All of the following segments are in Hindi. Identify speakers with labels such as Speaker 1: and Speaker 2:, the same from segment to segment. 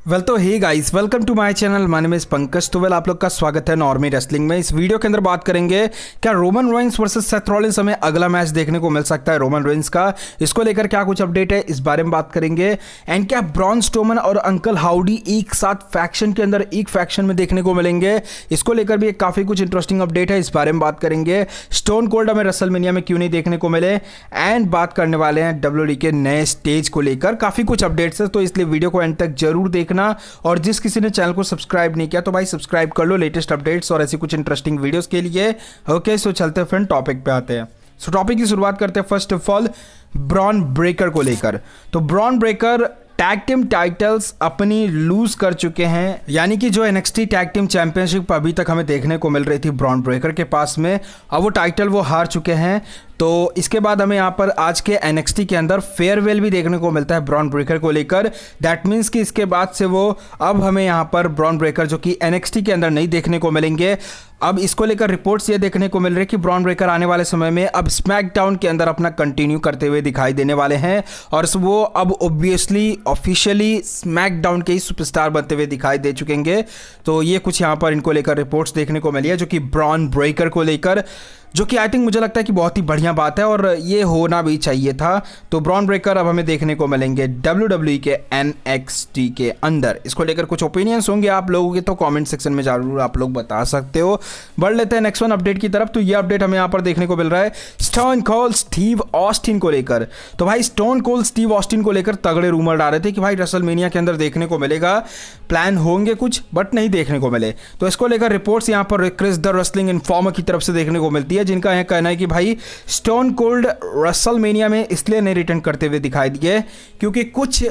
Speaker 1: वेल तो hey guys, welcome to my channel. My name is Pankaj. तो वेल आप लोग का स्वागत है नॉर्मी रेसलिंग में। इस वीडियो के अंदर बात करेंगे क्या Roman Reigns versus Seth Rollins हमें अगला मैच देखने को मिल सकता है रोमन रेंस का। इसको लेकर क्या कुछ अपडेट है इस बारे में बात करेंगे। एंड क्या ब्रॉन स्ट्रोमन और अंकल हाउडी एक साथ फैक्शन के अंदर एक फैक्शन में देखने को मिलेंगे, इसको लेकर भी एक काफ़ी कुछ इंटरेस्टिंग अपडेट है, इस बारे में बात करेंगे। स्टोन कोल्ड हमें रेसलमेनिया में क्यों नहीं देखने को मिले, एंड बात करने वाले हैं डब्ल्यूडब्ल्यूई के नए स्टेज को लेकर। काफ़ी कुछ अपडेट्स है, तो इसलिए वीडियो को एंड तक जरूर देखना। और जिस किसी ने चैनल को सब्सक्राइब नहीं किया तो भाई सब्सक्राइब कर लो लेटेस्ट अपडेट्स और ऐसी कुछ इंटरेस्टिंग वीडियोस के लिए। ओके, सो चलते हैं फिर टॉपिक पे आते हैं। सो टॉपिक की शुरुआत करते हैं first of all Bron Breakker को लेकर। तो Bron Breakker tag team titles अपनी लूज कर चुके हैं, यानी कि जो एनएक्सटी टैग टीम चैंपियनशिप अभी तक हमें देखने को मिल रही थी ब्रॉन ब्रेकर के पास में, अब वो टाइटल वो हार चुके हैं। तो इसके बाद हमें यहाँ पर आज के एनएक्सटी के अंदर फेयरवेल भी देखने को मिलता है ब्रॉन ब्रेकर को लेकर। दैट मीन्स कि इसके बाद से वो अब हमें यहाँ पर ब्रॉन ब्रेकर जो कि एनएक्सटी के अंदर नहीं देखने को मिलेंगे। अब इसको लेकर रिपोर्ट्स ये देखने को मिल रही है कि ब्रॉन ब्रेकर आने वाले समय में अब स्मैकडाउन के अंदर अपना कंटिन्यू करते हुए दिखाई देने वाले हैं, और वो अब ऑब्वियसली ऑफिशियली स्मैकडाउन के ही सुपरस्टार बनते हुए दिखाई दे चुकेंगे। तो ये कुछ यहाँ पर इनको लेकर रिपोर्ट्स देखने को मिली है, जो कि ब्रॉन ब्रेकर को लेकर, जो कि आई थिंक मुझे लगता है कि बहुत ही बढ़िया बात है और ये होना भी चाहिए था। तो ब्रॉन ब्रेकर अब हमें देखने को मिलेंगे डब्ल्यूडब्ल्यूई के एनएक्सटी के अंदर। इसको लेकर कुछ ओपिनियंस होंगे आप लोगों के, तो कमेंट सेक्शन में जरूर आप लोग बता सकते हो। बढ़ लेते हैं नेक्स्ट वन अपडेट की तरफ। तो ये अपडेट हमें यहाँ पर देखने को मिल रहा है स्टोन कोल्ड स्टीव ऑस्टिन को लेकर। तो भाई स्टोन कोल्ड स्टीव ऑस्टिन को लेकर तगड़े रूमर डाल रहे थे कि भाई रेसलमेनिया के अंदर देखने को मिलेगा, प्लान होंगे कुछ बट नहीं देखने को मिले। तो इसको लेकर रिपोर्ट्स यहाँ पर क्रिस द रेसलिंग इन्फॉर्मर की तरफ से देखने को मिलती है, जिनका यह कहना है कि भाई स्टोन कोल्ड रेसलमेनिया में इसलिए नहीं रिटर्न करते हुए दिखाई दिए क्योंकि कुछ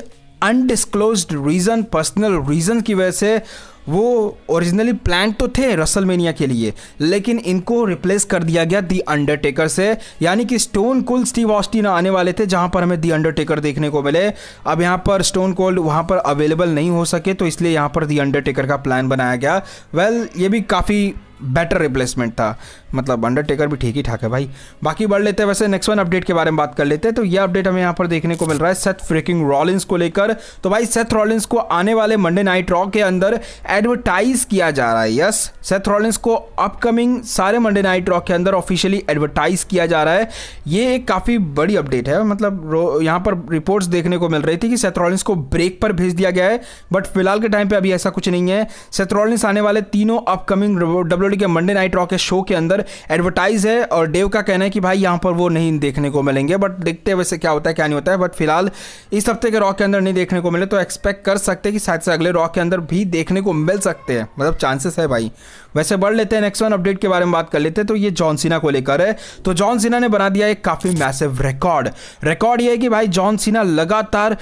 Speaker 1: अनडिस्क्लोज्ड रीजन, पर्सनल रीजन की वजह से वो ओरिजिनली प्लान तो थे रेसलमेनिया के लिए, लेकिन इनको रिप्लेस कर दिया गया दी अंडरटेकर से। यानी कि स्टोन कोल्ड स्टीव ऑस्टिन आने वाले थे जहां पर हमें दी अंडरटेकर देखने को मिले। अब यहां पर स्टोन कोल्ड वहां पर अवेलेबल नहीं हो सके, तो इसलिए यहां पर दी अंडरटेकर का प्लान बनाया गया। वेल ये भी काफ़ी बेटर रिप्लेसमेंट था, मतलब अंडरटेकर भी ठीक ही ठाक है भाई। बाकी बढ़ लेते हैं वैसे नेक्स्ट वन अपडेट के बारे में बात कर लेते हैं। तो ये अपडेट हमें यहाँ पर देखने को मिल रहा है सेथ फ्रिकिंग रॉलिंस को लेकर। तो भाई सेथ रॉलिंस को आने वाले मंडे नाइट रॉ के अंदर एडवर्टाइज किया जा रहा है। यस, सेथ रॉलिंस को अपकमिंग सारे मंडे नाइट रॉ के अंदर ऑफिशियली एडवर्टाइज किया जा रहा है। ये एक काफ़ी बड़ी अपडेट है, मतलब यहाँ पर रिपोर्ट्स देखने को मिल रही थी कि सेथ रॉलिंस को ब्रेक पर भेज दिया गया है, बट फिलहाल के टाइम पे अभी ऐसा कुछ नहीं है। सेथ रॉलिंस आने वाले तीनों अपकमिंग डब्ल्यूडब्ल्यूई के मंडे नाइट रॉ के शो के अंदर एडवर्टाइज है, और डेव का कहना है कि भाई यहां पर वो नहीं देखने को मिलेंगे, बट देखते हैं वैसे क्या होता है क्या नहीं होता है। बट फिलहाल इस हफ्ते के रॉ के अंदर नहीं देखने को मिले, तो एक्सपेक्ट कर सकते हैं कि शायद से अगले रॉ के अंदर भी देखने को मिल सकते हैं, मतलब चांसेस है भाई। वैसे बढ़ लेते हैं नेक्स्ट वन अपडेट के बारे में बात कर लेते हैं। तो ये जॉन सीना को लेकर है। तो जॉन सीना ने बना दिया एक काफी मैसिव रिकॉर्ड ये है कि भाई जॉन सीना लगातार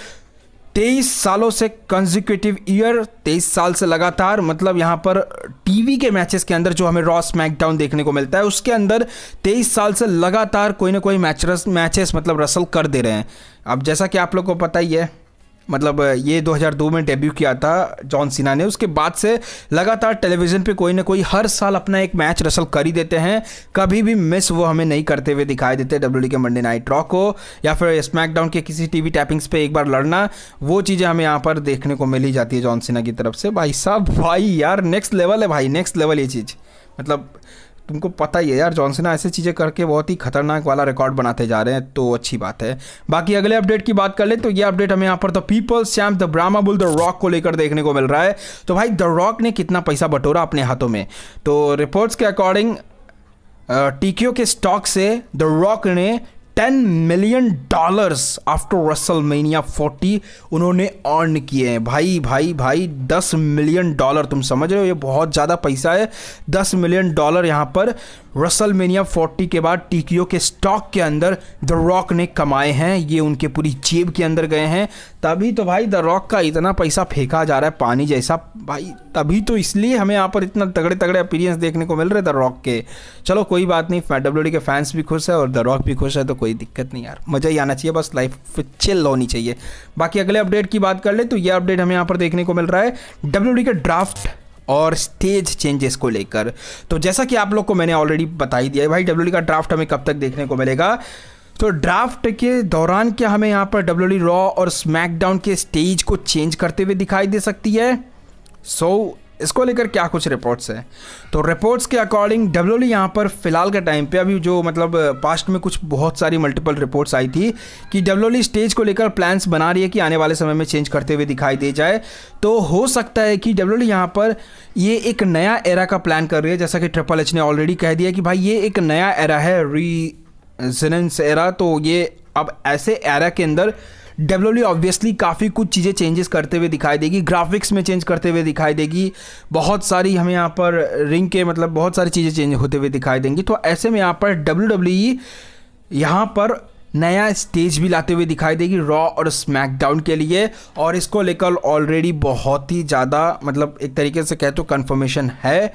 Speaker 1: 23 सालों से कंसेक्यूटिव ईयर, 23 साल से लगातार, मतलब यहाँ पर टीवी के मैचेस के अंदर जो हमें रॉ स्मैकडाउन देखने को मिलता है उसके अंदर 23 साल से लगातार कोई ना कोई मैचेस मतलब रसल कर दे रहे हैं। अब जैसा कि आप लोग को पता ही है, मतलब ये 2002 में डेब्यू किया था जॉन सीना ने, उसके बाद से लगातार टेलीविज़न पे कोई ना कोई हर साल अपना एक मैच रसल कर ही देते हैं। कभी भी मिस वो हमें नहीं करते हुए दिखाई देते डब्ल्यूडब्ल्यूई के मंडे नाइट रॉ को, या फिर स्मैकडाउन के किसी टीवी टैपिंग्स पे एक बार लड़ना, वो चीज़ें हमें यहाँ पर देखने को मिल ही जाती है जॉन सीना की तरफ से। भाई साहब, भाई यार नेक्स्ट लेवल है भाई, नेक्स्ट लेवल ये चीज़, मतलब तुमको पता ही है यार जॉन सीना ऐसी चीज़ें करके बहुत ही खतरनाक वाला रिकॉर्ड बनाते जा रहे हैं, तो अच्छी बात है। बाकी अगले अपडेट की बात कर ले तो ये अपडेट हमें यहाँ पर the people's champ the Brahma bull the Rock को लेकर देखने को मिल रहा है। तो भाई द रॉक ने कितना पैसा बटोरा अपने हाथों में, तो रिपोर्ट्स के अकॉर्डिंग टीक्यो के स्टॉक से द रॉक ने $10 मिलियन आफ्टर रेसलमेनिया 40 उन्होंने अर्न किए हैं। भाई $10 मिलियन, तुम समझ रहे हो, ये बहुत ज़्यादा पैसा है। $10 मिलियन यहाँ पर रेसलमेनिया 40 के बाद टीक्यो के स्टॉक के अंदर द रॉक ने कमाए हैं, ये उनके पूरी जेब के अंदर गए हैं। तभी तो भाई द रॉक का इतना पैसा फेंका जा रहा है पानी जैसा भाई, तभी तो इसलिए हमें यहाँ पर इतना तगड़े तगड़े अपीयरेंस देखने को मिल रहे द रॉक के। चलो कोई बात नहीं, डब्ल्यूडब्ल्यूई के फैंस भी खुश है और द रॉक भी खुश है, तो कोई दिक्कत नहीं यार, मज़ा ही आना चाहिए, बस लाइफ चिल होनी चाहिए। बाकी अगले अपडेट की बात कर ले तो ये अपडेट हमें यहाँ पर देखने को मिल रहा है डब्ल्यूडब्ल्यूई के ड्राफ्ट और स्टेज चेंजेस को लेकर। तो जैसा कि आप लोग को मैंने ऑलरेडी बता ही दिया है भाई, डब्ल्यूडब्ल्यूई का ड्राफ्ट हमें कब तक देखने को मिलेगा। तो ड्राफ्ट के दौरान क्या हमें यहाँ पर WWE रॉ और स्मैकडाउन के स्टेज को चेंज करते हुए दिखाई दे सकती है? इसको लेकर क्या कुछ रिपोर्ट्स हैं? तो रिपोर्ट्स के अकॉर्डिंग WWE यहाँ पर फिलहाल के टाइम पे अभी जो मतलब पास्ट में कुछ बहुत सारी मल्टीपल रिपोर्ट्स आई थी कि WWE स्टेज को लेकर प्लान्स बना रही है कि आने वाले समय में चेंज करते हुए दिखाई दे जाए। तो हो सकता है कि WWE यहाँ पर ये एक नया एरा का प्लान कर रही है, जैसा कि ट्रिपल एच ने ऑलरेडी कह दिया कि भाई ये एक नया एरा है, रीजेनेंस एरा। तो ये अब ऐसे एरा के अंदर WWE ऑब्वियसली काफ़ी कुछ चीज़ें चेंजेस करते हुए दिखाई देगी, ग्राफिक्स में चेंज करते हुए दिखाई देगी, बहुत सारी हमें यहाँ पर रिंग के मतलब बहुत सारी चीज़ें चेंज होते हुए दिखाई देंगी। तो ऐसे में यहाँ पर WWE यहाँ पर नया स्टेज भी लाते हुए दिखाई देगी रॉ और स्मैकडाउन के लिए, और इसको लेकर ऑलरेडी बहुत ही ज़्यादा मतलब एक तरीके से कह तो कंफर्मेशन है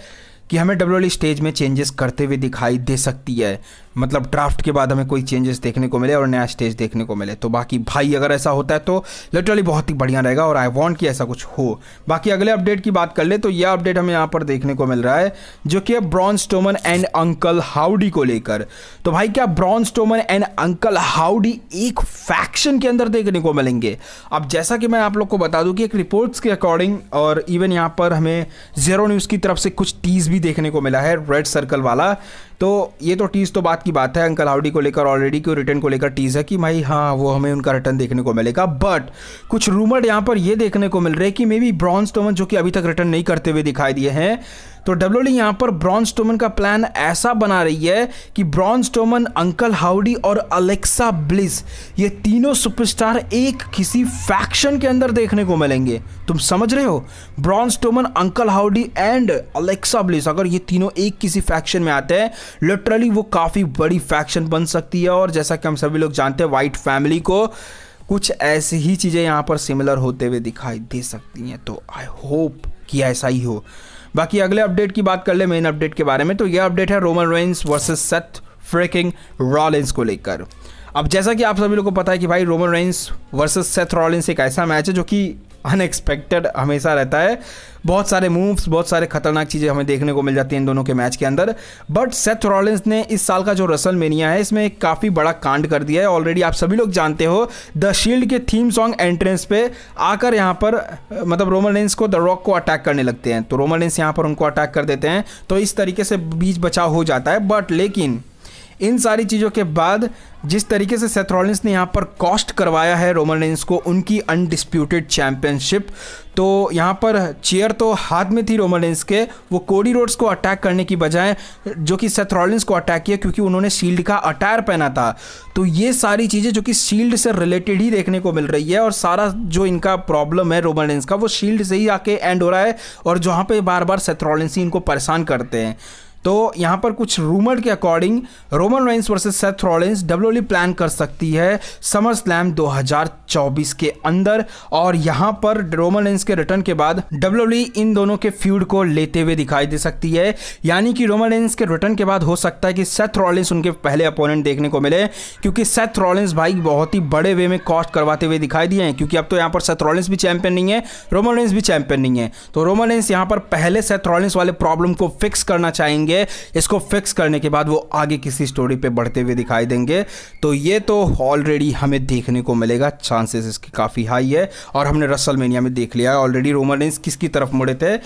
Speaker 1: कि हमें WWE स्टेज में चेंजेस करते हुए दिखाई दे सकती है। मतलब ड्राफ्ट के बाद हमें कोई चेंजेस देखने को मिले और नया स्टेज देखने को मिले। तो बाकी भाई अगर ऐसा होता है तो लिटरली बहुत ही बढ़िया रहेगा और आई वांट कि ऐसा कुछ हो। बाकी अगले अपडेट की बात कर ले तो यह अपडेट हमें यहाँ पर देखने को मिल रहा है जो कि Braun Strowman and uncle howdy को लेकर। तो भाई क्या Braun Strowman and uncle howdy एक फैक्शन के अंदर देखने को मिलेंगे? अब जैसा कि मैं आप लोग को बता दूं कि एक रिपोर्ट्स के अकॉर्डिंग और इवन यहाँ पर हमें ज़ीरो न्यूज़ की तरफ से कुछ टीज भी देखने को मिला है रेड सर्कल वाला। तो ये तो टीज तो बात की बात है, अंकल हाउडी को लेकर ऑलरेडी क्यों रिटर्न को लेकर टीज है कि भाई हाँ वो हमें उनका रिटर्न देखने को मिलेगा। बट कुछ रूमर यहाँ पर ये देखने को मिल रहे हैं कि मे बी ब्रॉन स्ट्रोमन जो कि अभी तक रिटर्न नहीं करते हुए दिखाई दिए हैं, तो WWE यहाँ पर ब्रॉन स्ट्रोमन का प्लान ऐसा बना रही है कि ब्रॉन स्ट्रोमन, अंकल हाउडी और अलेक्सा ब्लिस ये तीनों सुपरस्टार एक किसी फैक्शन के अंदर देखने को मिलेंगे। तुम समझ रहे हो? Braun Strowman, uncle howdy and Alexa bliss अगर ये तीनों एक किसी फैक्शन में आते हैं, लिटरली वो काफ़ी बड़ी फैक्शन बन सकती है। और जैसा कि हम सभी लोग जानते हैं व्हाइट फैमिली को कुछ ऐसी ही चीज़ें यहाँ पर सिमिलर होते हुए दिखाई दे सकती हैं। तो आई होप कि ऐसा ही हो। बाकी अगले अपडेट की बात कर ले, मेन अपडेट के बारे में। तो यह अपडेट है Roman Reigns versus Seth freaking Rollins को लेकर। अब जैसा कि आप सभी लोगों को पता है कि भाई Roman Reigns versus Seth Rollins एक ऐसा मैच है जो कि अनएक्सपेक्टेड हमेशा रहता है। बहुत सारे मूव्स, बहुत सारे खतरनाक चीज़ें हमें देखने को मिल जाती हैं इन दोनों के मैच के अंदर। बट सेथ रॉलिंस ने इस साल का जो रेसलमेनिया है इसमें एक काफ़ी बड़ा कांड कर दिया है। ऑलरेडी आप सभी लोग जानते हो द शील्ड के थीम सॉन्ग एंट्रेंस पे आकर यहाँ पर मतलब रोमन रेंस को द रॉक को अटैक करने लगते हैं। तो रोमन रेंस यहाँ पर उनको अटैक कर देते हैं, तो इस तरीके से बीच बचाव हो जाता है। बट लेकिन इन सारी चीज़ों के बाद जिस तरीके से सेथ रॉलिंस ने यहाँ पर कॉस्ट करवाया है रोमन रेंस को उनकी अनडिस्प्यूटेड चैंपियनशिप, तो यहाँ पर चेयर तो हाथ में थी रोमन रेंस के, वो कोडी रोड्स को अटैक करने की बजाय जो कि सेथ रॉलिंस को अटैक किया क्योंकि उन्होंने शील्ड का अटायर पहना था। तो ये सारी चीज़ें जो कि शील्ड से रिलेटेड ही देखने को मिल रही है और सारा जो इनका प्रॉब्लम है रोमन रेंस का वो शील्ड से ही आके एंड हो रहा है और जहाँ पे बार बार सेथ रॉलिंस ही इनको परेशान करते हैं। तो यहाँ पर कुछ रूमर के according Roman Reigns versus Seth Rollins WWE plan कर सकती है समर स्लैम 2024 के अंदर, और यहाँ पर रोमन रेंस के रिटर्न के बाद WWE इन दोनों के फ्यूड को लेते हुए दिखाई दे सकती है। यानी कि रोमन रेंस के रिटर्न के बाद हो सकता है कि सेथ रॉलिंस उनके पहले अपोनेंट देखने को मिले, क्योंकि सेथ रॉलिंस भाई बहुत ही बड़े वे में कॉस्ट करवाते हुए दिखाई दिए हैं। क्योंकि अब तो यहाँ पर सेथ रॉलिंस भी चैंपियन नहीं है, रोमन रेंस भी चैंपियन नहीं है। तो रोमन रेंस यहाँ पर पहले सेथ रॉलिंस वाले प्रॉब्लम को फिक्स करना चाहेंगे, इसको फिक्स करने के बाद वो आगे किसी स्टोरी पे बढ़ते हुए दिखाई देंगे। तो ये तो ऑलरेडी हमें देखने को मिलेगा, चांसेस इसके काफ़ी हाई है और हमने रेसलमेनिया में देख लिया है ऑलरेडी रोमन रेंस किसकी तरफ मुड़े थे।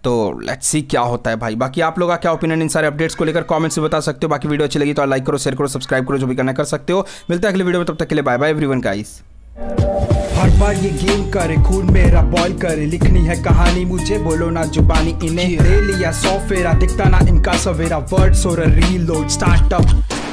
Speaker 1: तो लेट्स सी क्या होता है भाई। बाकी आप लोगों का क्या ओपिनियन इन सारे अपडेट्स को लेकर कमेंट से बता सकते हो। बाकी वीडियो अच्छी लगी तो लाइक करो, शेयर करो, सब्सक्राइब करो, जो भी करना कर सकते हो। मिलता है अगले वीडियो में, तब तक के लिए बाय बाय एवरीवन गाइस।
Speaker 2: हर बार ये गेम करे, खून मेरा बॉयल करे, लिखनी है कहानी मुझे, बोलो ना जुबानी इन्हें, ले लिया 100 फेरा, दिखता ना इनका सवेरा, वर्ड्स और रीलोड स्टार्टअप